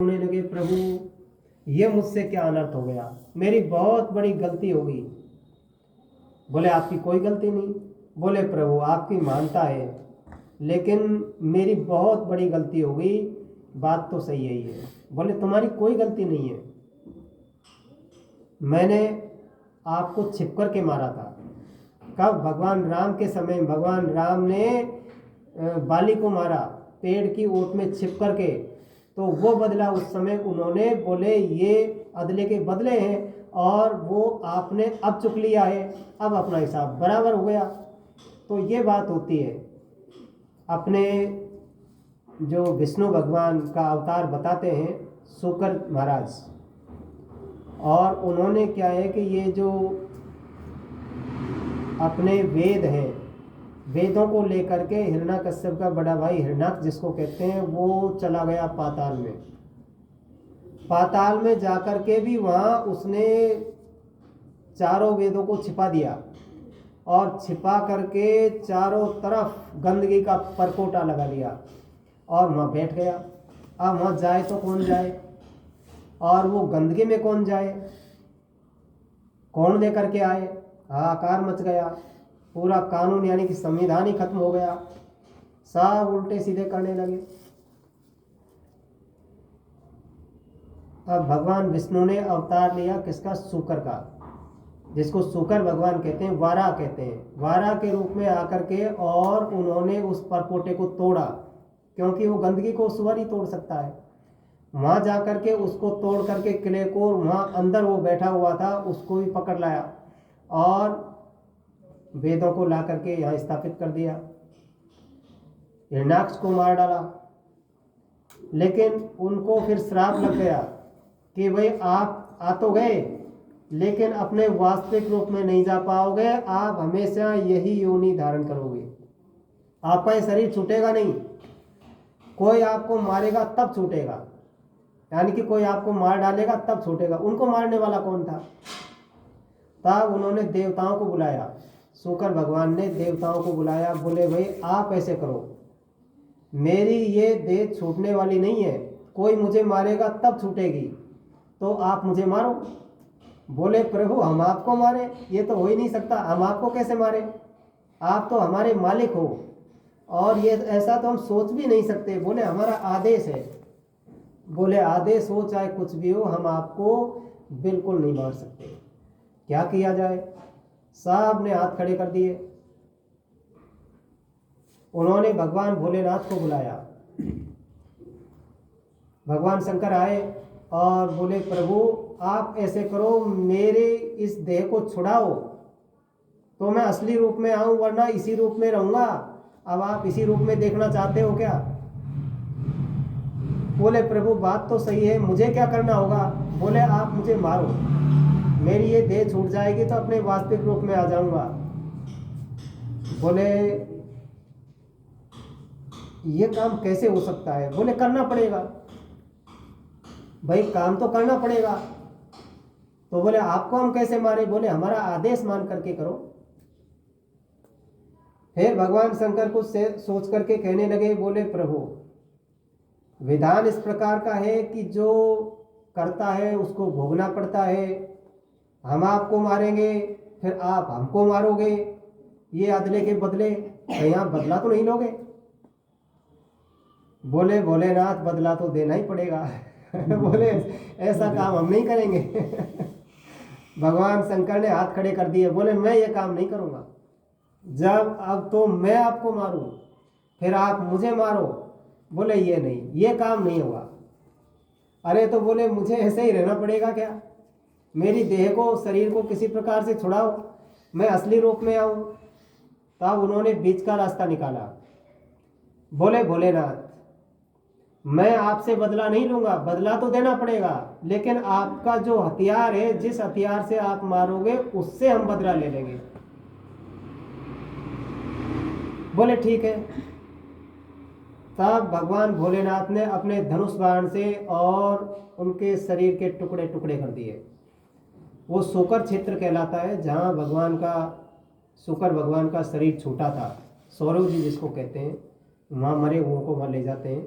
रोने लगे, प्रभु ये मुझसे क्या अनर्थ हो गया, मेरी बहुत बड़ी गलती हो गई। बोले आपकी कोई गलती नहीं। बोले प्रभु आपकी मानता है, लेकिन मेरी बहुत बड़ी गलती हो गई, बात तो सही है। बोले तुम्हारी कोई गलती नहीं है, मैंने आपको छिप कर के मारा था। कब? भगवान राम के समय भगवान राम ने बाली को मारा पेड़ की ओट में छिप कर के, तो वो बदला उस समय उन्होंने बोले ये अदले के बदले हैं, और वो आपने अब चुक लिया है, अब अपना हिसाब बराबर हो गया। तो ये बात होती है। अपने जो विष्णु भगवान का अवतार बताते हैं शुकर महाराज, और उन्होंने क्या है कि ये जो अपने वेद हैं, वेदों को लेकर के हिरण्यकश्यप का बड़ा भाई हिरण्यक जिसको कहते हैं, वो चला गया पाताल में। पाताल में जाकर के भी वहाँ उसने चारों वेदों को छिपा दिया, और छिपा करके चारों तरफ गंदगी का परकोटा लगा लिया, और वहाँ बैठ गया। अब वहाँ जाए तो कौन जाए, और वो गंदगी में कौन जाए, कौन लेकर के आए। हाहाकार मच गया, पूरा कानून यानी कि संविधान ही खत्म हो गया, सब उल्टे सीधे करने लगे। अब भगवान विष्णु ने अवतार लिया किसका? शुकर का, जिसको शुकर भगवान कहते हैं, वारा कहते हैं। वारा के रूप में आकर के और उन्होंने उस परपोटे को तोड़ा, क्योंकि वो गंदगी को सुअर ही तोड़ सकता है। वहाँ जा कर के उसको तोड़ करके किले को, वहाँ अंदर वो बैठा हुआ था उसको भी पकड़ लाया, और वेदों को ला करके यहाँ स्थापित कर दिया। हिरण्याक्ष को मार डाला, लेकिन उनको फिर श्राप लग गया कि भाई आप आ तो गए, लेकिन अपने वास्तविक रूप में नहीं जा पाओगे, आप हमेशा यही योनि धारण करोगे, आपका ये शरीर छूटेगा नहीं। कोई आपको मारेगा तब छूटेगा, यानी कि कोई आपको मार डालेगा तब छूटेगा। उनको मारने वाला कौन था? तब उन्होंने देवताओं को बुलाया, शुकर भगवान ने देवताओं को बुलाया। बोले भाई आप ऐसे करो, मेरी ये देह छूटने वाली नहीं है, कोई मुझे मारेगा तब छूटेगी, तो आप मुझे मारो। बोले प्रभु हम आपको मारे, ये तो हो ही नहीं सकता, हम आपको कैसे मारे, आप तो हमारे मालिक हो, और ये ऐसा तो हम सोच भी नहीं सकते। बोले हमारा आदेश है। बोले आदेश हो चाहे कुछ भी हो, हम आपको बिल्कुल नहीं मार सकते, क्या किया जाए। साहब ने हाथ खड़े कर दिए, उन्होंने भगवान भोलेनाथ को बुलाया। भगवान शंकर आए और बोले प्रभु आप ऐसे करो, मेरे इस देह को छुड़ाओ तो मैं असली रूप में आऊं, वरना इसी रूप में रहूंगा। अब आप इसी रूप में देखना चाहते हो क्या? बोले प्रभु बात तो सही है, मुझे क्या करना होगा? बोले आप मुझे मारो, मेरी ये देह छूट जाएगी तो अपने वास्तविक रूप में आ जाऊंगा। बोले ये काम कैसे हो सकता है? बोले करना पड़ेगा भाई, काम तो करना पड़ेगा। तो बोले आपको हम कैसे मारे? बोले हमारा आदेश मान करके करो। फिर भगवान शंकर कुछ सोच करके कहने लगे, बोले प्रभु विधान इस प्रकार का है कि जो करता है उसको भोगना पड़ता है। हम आपको मारेंगे, फिर आप हमको मारोगे, ये अदले के बदले, कहीं आप बदला तो नहीं लोगे? बोले भोलेनाथ बदला तो देना ही पड़ेगा। बोले ऐसा काम हम नहीं करेंगे। भगवान शंकर ने हाथ खड़े कर दिए, बोले मैं ये काम नहीं करूंगा। जब अब तो मैं आपको मारूं फिर आप मुझे मारो, बोले ये नहीं, ये काम नहीं होगा। अरे तो बोले मुझे ऐसे ही रहना पड़ेगा क्या? मेरी देह को, शरीर को किसी प्रकार से छुड़ाओ, मैं असली रूप में आऊं। तब उन्होंने बीच का रास्ता निकाला। बोले भोलेनाथ मैं आपसे बदला नहीं लूंगा, बदला तो देना पड़ेगा, लेकिन आपका जो हथियार है, जिस हथियार से आप मारोगे उससे हम बदला ले लेंगे। बोले ठीक है। तब भगवान भोलेनाथ ने अपने धनुष बाण से और उनके शरीर के टुकड़े टुकड़े कर दिए। वो शुकर क्षेत्र कहलाता है, जहाँ शुकर भगवान का शरीर छूटा था, सौरव जी जिसको कहते हैं, वहाँ मरे हुओं को वहाँ ले जाते हैं।